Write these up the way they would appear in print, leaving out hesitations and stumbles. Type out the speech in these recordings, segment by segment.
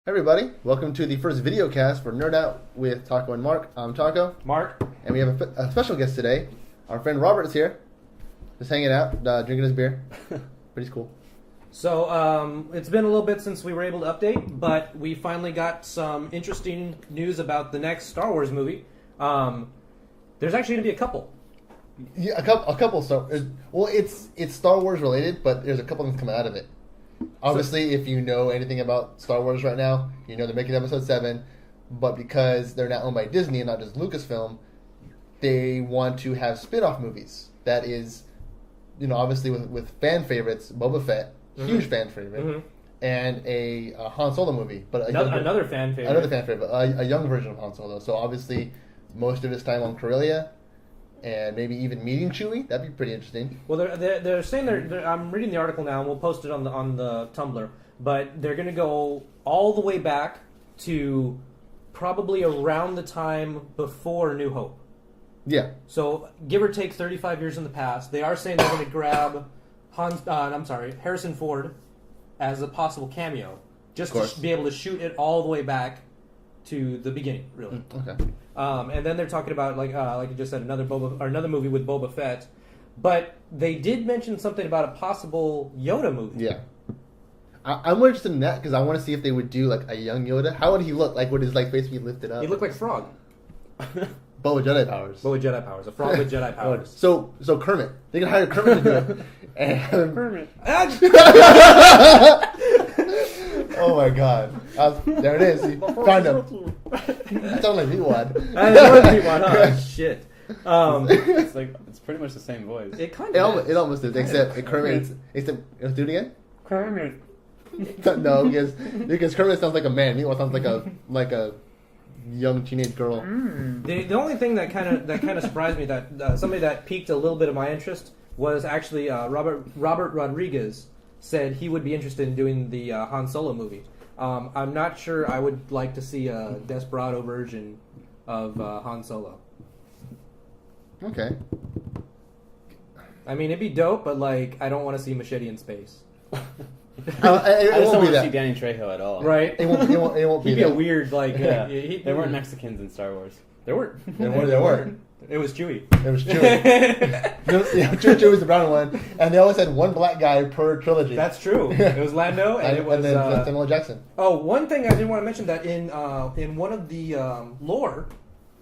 Hey everybody, welcome to the first video cast for Nerdout with Taco and Mark. I'm Taco. Mark. And we have a special guest today. Our friend Robert is here. Just hanging out, drinking his beer. Pretty cool. So, it's been a little bit since we were able to update, but we finally got some interesting news about the next Star Wars movie. There's actually going to be a couple. Yeah, a couple Star. Well, it's Star Wars related, but there's a couple things coming out of it. Obviously, if you know anything about Star Wars right now, you know they're making Episode 7, but because they're now owned by Disney and not just Lucasfilm, they want to have spin-off movies. That is, obviously with fan favorites, Boba Fett, huge fan favorite, and a Han Solo movie. But another fan favorite. A young version of Han Solo. So obviously, most of his time on Corellia, and maybe even meeting Chewie. That'd be pretty interesting. Well, they're saying I'm reading the article now, and we'll post it on the Tumblr. But they're going to go all the way back to probably around the time before New Hope. Yeah. So give or take 35 years in the past, they are saying they're going to grab Harrison Ford as a possible cameo, just to be able to shoot it all the way back to the beginning, really. Okay. And then they're talking about like you just said, another movie with Boba Fett, but they did mention something about a possible Yoda movie. Yeah, I'm more interested in that because I want to see if they would do like a young Yoda. How would he look? Like, would his face be lifted up? He looked like Frog. But with Jedi powers. A frog with Jedi powers. So Kermit. They can hire Kermit to do it. And Kermit. Oh my God! There it is. Found him. That sounds like Meatwad. Huh? Shit. It's pretty much the same voice. It kind of. It almost is, except Kermit. Except let's do it again. Kermit. No, because Kermit sounds like a man. Meatwad sounds like a young teenage girl. The only thing that kind of surprised me that somebody that piqued a little bit of my interest was actually Robert Rodriguez said he would be interested in doing the Han Solo movie. I'm not sure I would like to see a Desperado version of Han Solo. Okay. I mean, it'd be dope, but I don't want to see Machete in space. It I just won't don't be want to that. see Danny Trejo at all. Right? It won't be He'd be that. a weird Yeah. There weren't Mexicans in Star Wars. There weren't. There weren't. It was Chewie. It was Chewie. Chewie was the brown one, and they always had one black guy per trilogy. That's true. It was Lando, and it was then Samuel Jackson. Oh, one thing I did want to mention that in one of the lore,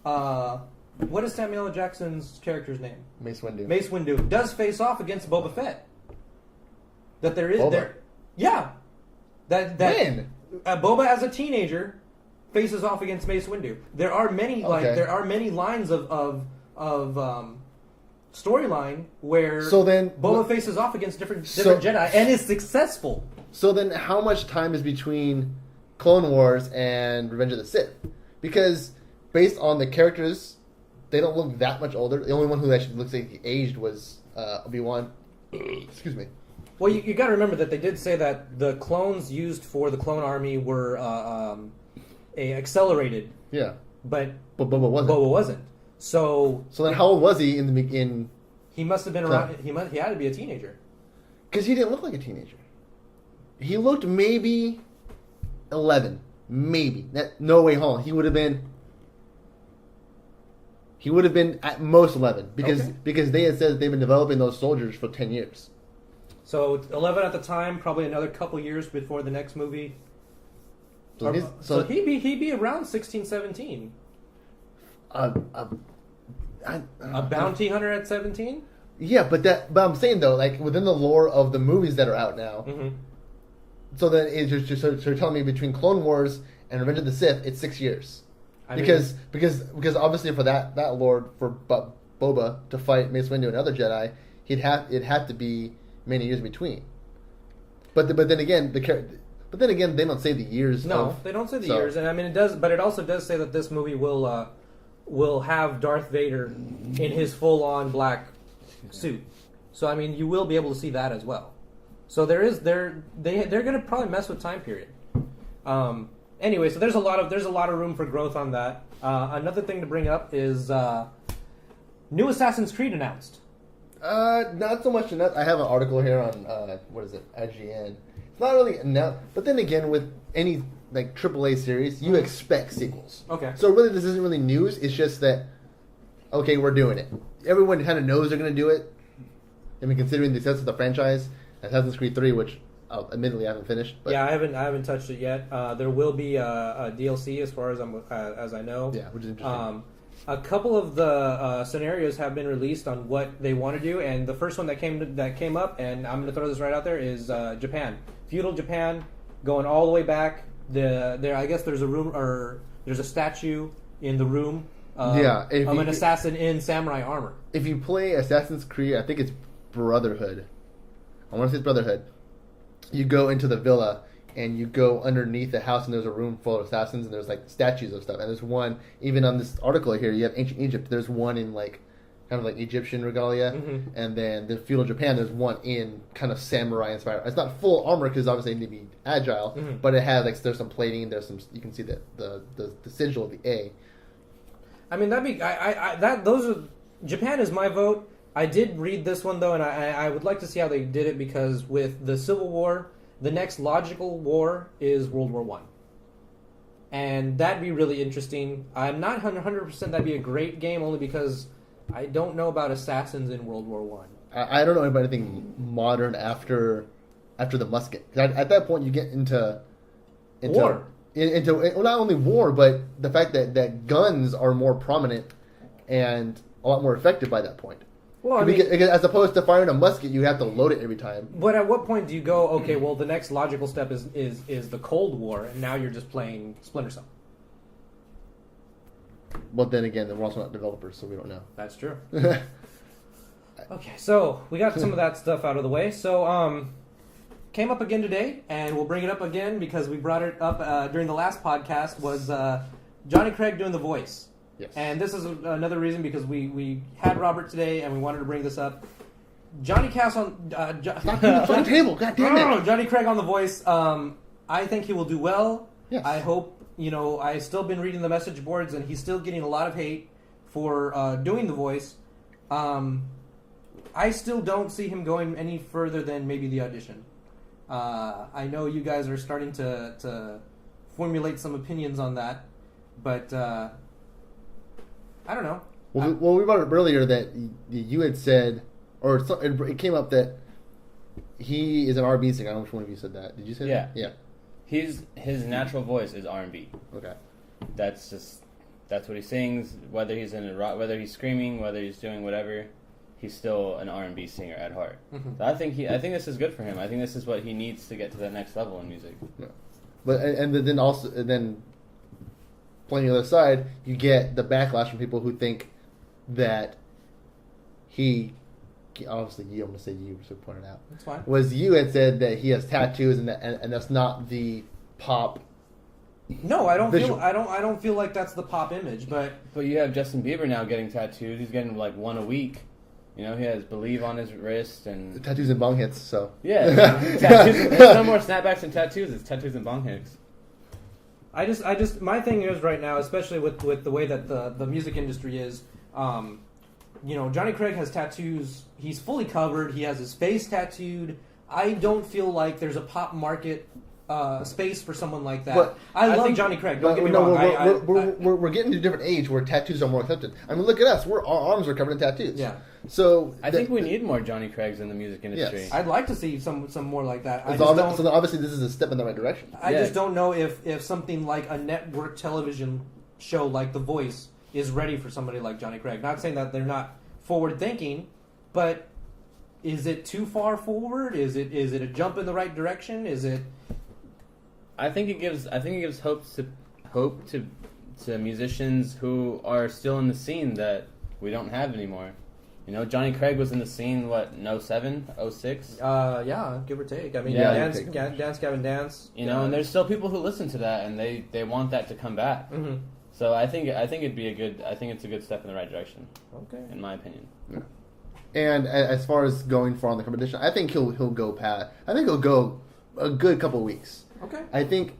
what is Samuel L. Jackson's character's name? Mace Windu. Mace Windu does face off against Boba Fett. That there is Boba? there, yeah. That When? Boba as a teenager faces off against Mace Windu. There are many lines of storyline where Boba faces off against different Jedi and is successful. So then, how much time is between Clone Wars and Revenge of the Sith? Because based on the characters, they don't look that much older. The only one who actually looks like he aged was Obi-Wan. Excuse me. Well, you got to remember that they did say that the clones used for the clone army were accelerated. Yeah. But Boba wasn't. Boba wasn't. So then, how old was he in? He must have been around. He had to be a teenager. Because he didn't look like a teenager. He looked maybe 11, maybe. No way, hold on. He would have been at most 11 because they had said that they've been developing those soldiers for 10 years. So 11 at the time, probably another couple years before the next movie. So he'd be around 16, 17. A bounty hunter at 17? Yeah, but I'm saying though, within the lore of the movies that are out now, so then it's just so you're telling me between Clone Wars and Revenge of the Sith, it's 6 years. Because obviously for that lore for Boba to fight Mace Windu and other Jedi, it'd have to be many years between. But then again, they don't say the years. No, they don't say the years, and I mean it does. But it also does say that this movie will have Darth Vader in his full-on black suit. So I mean, you will be able to see that as well. So they're going to probably mess with time period. Anyway, so there's a lot of room for growth on that. Another thing to bring up is new Assassin's Creed announced. Not so much enough. I have an article here on what is it, IGN, It's not really enough. But then again, with any like AAA series, you expect sequels. Okay. So really, this isn't really news. It's just that, okay, we're doing it. Everyone kind of knows they're going to do it. I mean, considering the success of the franchise, Assassin's Creed 3, which admittedly I haven't finished. But yeah, I haven't touched it yet. There will be a DLC as far as I know. Yeah, which is interesting. A couple of the scenarios have been released on what they want to do, and the first one that came up, and I'm going to throw this right out there, is Japan, feudal Japan, going all the way back. I guess there's a room or there's a statue in the room. Of an assassin in samurai armor. If you play Assassin's Creed, I think it's Brotherhood. I want to say it's Brotherhood. You go into the villa and you go underneath the house, and there's a room full of assassins, and there's like statues of stuff. And there's one, even on this article here, you have ancient Egypt. There's one in like kind of like Egyptian regalia, and then the feudal Japan. There's one in kind of samurai inspired. It's not full armor because obviously they need to be agile, but it has like there's some plating. There's some, you can see the sigil of the A. I mean, Japan is my vote. I did read this one though, and I would like to see how they did it, because with the Civil War, the next logical war is World War I. And that'd be really interesting. I'm not 100% that'd be a great game, only because I don't know about assassins in World War I. I don't know about anything modern after the musket. At that point, you get into war. Well, not only war, but the fact that guns are more prominent and a lot more effective by that point. Well, I mean, because as opposed to firing a musket, you have to load it every time. But at what point do you go, okay, well, the next logical step is the Cold War, and now you're just playing Splinter Cell? Well, then again, we're also not developers, so we don't know. That's true. Okay, so we got some of that stuff out of the way. So, came up again today, and we'll bring it up again because we brought it up during the last podcast, was Johnny Craig doing the voice. Yes. And this is another reason, because we had Robert today and we wanted to bring this up. Johnny Cast on the table, God damn it. Johnny Craig on the voice. I think he will do well. Yes. I hope, I've still been reading the message boards, and he's still getting a lot of hate for doing the voice. I still don't see him going any further than maybe the audition. I know you guys are starting to formulate some opinions on that, but I don't know. Well, we brought up earlier that you had said, or it came up that he is an R&B singer. I don't know which one of you said that. Did you say that? Yeah. His natural voice is R&B. Okay. That's what he sings. Whether he's in a rock, whether he's screaming, whether he's doing whatever, he's still an R&B singer at heart. Mm-hmm. So I think this is good for him. I think this is what he needs to get to that next level in music. Yeah. But then playing the other side, you get the backlash from people who think that he, obviously I'm going to say you, so point it out. That's fine. Was you had said that he has tattoos and that's not the pop. No, I don't visual. feel. I don't feel like that's the pop image. But you have Justin Bieber now getting tattoos. He's getting like one a week. He has Believe on his wrist and tattoos and bong hits. So yeah, tattoos. There's no more snapbacks and tattoos. It's tattoos and bong hits. I just my thing is right now, especially with the way that the music industry is, Johnny Craig has tattoos. He's fully covered. He has his face tattooed. I don't feel like there's a pop market space for someone like that. But I love Johnny Craig. Don't get me wrong. We're getting to a different age where tattoos are more accepted. I mean, look at us. Our arms are covered in tattoos. Yeah. So I think we need more Johnny Craigs in the music industry. Yes. I'd like to see some more like that. So obviously this is a step in the right direction. I just don't know if something like a network television show like The Voice is ready for somebody like Johnny Craig. Not saying that they're not forward thinking, but is it too far forward? Is it a jump in the right direction? Is it? I think it gives hope to musicians who are still in the scene that we don't have anymore. Johnny Craig was in the scene, in 07, 06? Yeah, give or take. I mean, Dance Gavin Dance. And there's still people who listen to that, and they want that to come back. Mm-hmm. So I think it's a good step in the right direction. Okay. In my opinion. Yeah. And as far as going far in the competition, I think he'll go past. I think he'll go a good couple of weeks. Okay. I think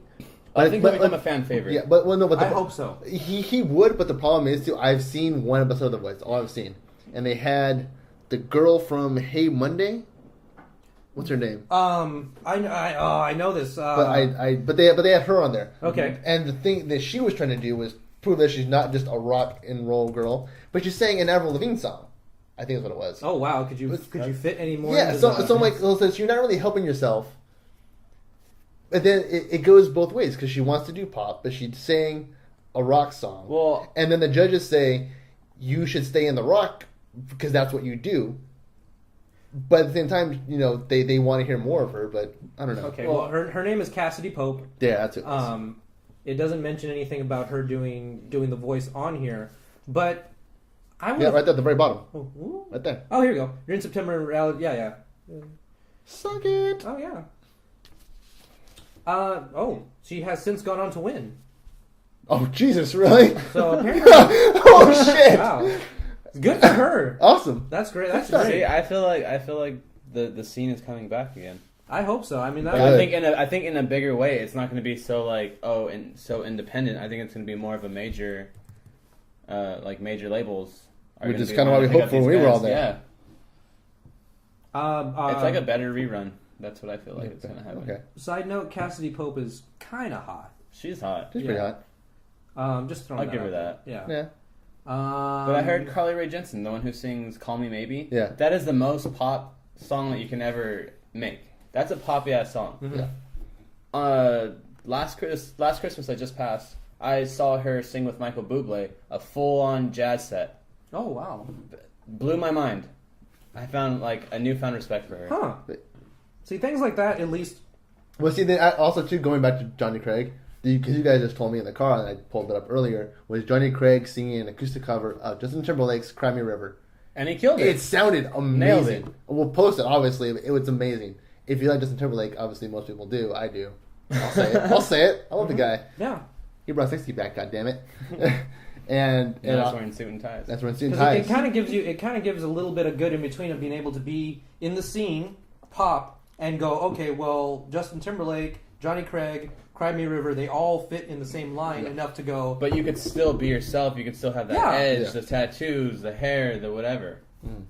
he'll become a fan favorite. Yeah, but I hope so. He would, but the problem is too. I've seen one episode of The Voice. All I've seen. And they had the girl from Hey Monday. What's her name? I know this. But they had her on there. Okay. And the thing that she was trying to do was prove that she's not just a rock and roll girl, but she's sang an Avril Lavigne song. I think that's what it was. Oh wow! Could you fit any more? Yeah. So I'm like, so you're not really helping yourself. But then it goes both ways because she wants to do pop, but she sang a rock song. Well, and then the judges say you should stay in the rock because that's what you do. But at the same time, you know, they want to hear more of her, but I don't know. Okay, well, her name is Cassidy Pope. Yeah, that's it. It doesn't mention anything about her doing the voice on here, but I would. Yeah, right there at the very bottom. Oh, right there. Oh, here we go. You're in September. Yeah. Suck it. Oh yeah. She has since gone on to win. Oh Jesus, really? So apparently, oh shit! Wow, good for her. Awesome. That's great. That's great. See, I feel like the scene is coming back again. I hope so. I mean, but I think in a bigger way, it's not going to be so so independent. I think it's going to be more of a major, major labels. Which is kind of what we hoped for when we were all there. Yeah. It's like a better rerun. That's what I feel like it's going to happen. Okay. Side note: Cassidy Pope is kind of hot. She's hot. She's pretty hot. Just throwing I'll that give her out. that. Yeah. But I heard Carly Rae Jepsen, the one who sings "Call Me Maybe." Yeah. That is the most pop song that you can ever make. That's a poppy ass song. Mm-hmm. Yeah. Last Christmas I just passed, I saw her sing with Michael Bublé a full on jazz set. Oh wow. Blew my mind. I found a newfound respect for her. Huh. See, things like that at least. Well, see, then also too, going back to Johnny Craig, because you guys just told me in the car, and I pulled it up earlier, was Johnny Craig singing an acoustic cover of Justin Timberlake's "Cry Me a River." And he killed it. It sounded amazing. Nailed it. We'll post it, obviously. It was amazing. If you like Justin Timberlake, obviously most people do. I do. I'll say it. I love the guy. Yeah. He brought 60 back, goddammit. and that's wearing suit and ties. That's wearing suit and ties. It kind of gives a little bit of good in between of being able to be in the scene, pop, and go, okay, well, Justin Timberlake, Johnny Craig, Cry Me a River, they all fit in the same line enough to go. But you could still be yourself. You could still have that edge, the tattoos, the hair, the whatever. Mm.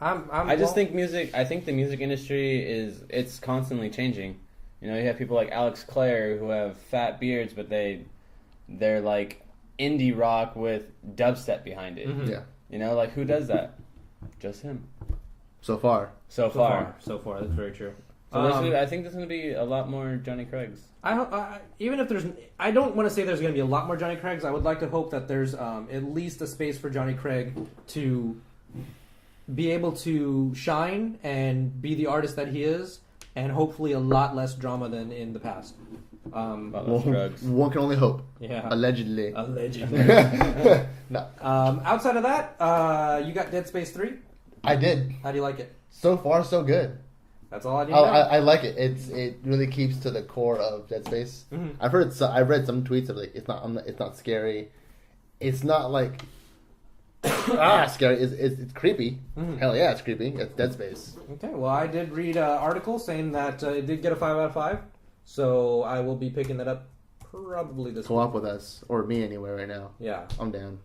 I think the music industry it's constantly changing. You know, you have people like Alex Clare who have fat beards, but they're like indie rock with dubstep behind it. Mm-hmm. Yeah. You know, who does that? Just him. So far. So far, that's very true. So I think there's going to be a lot more Johnny Craigs. Even if there's, I don't want to say there's going to be a lot more Johnny Craigs. I would like to hope that there's at least a space for Johnny Craig to be able to shine and be the artist that he is, and hopefully a lot less drama than in the past. Drugs. One can only hope. Yeah. Allegedly. No. Outside of that, you got Dead Space 3? I did. How do you like it? So far, so good. That's all I need to know. I like it. It really keeps to the core of Dead Space. Mm-hmm. I've read some tweets of it's not scary. It's not like scary. It's creepy. Mm-hmm. Hell yeah, it's creepy. It's Dead Space. Okay, well, I did read an article saying that it did get a 5 out of 5, so I will be picking that up probably this week. Co-op with us, or me anyway right now. Yeah. I'm down.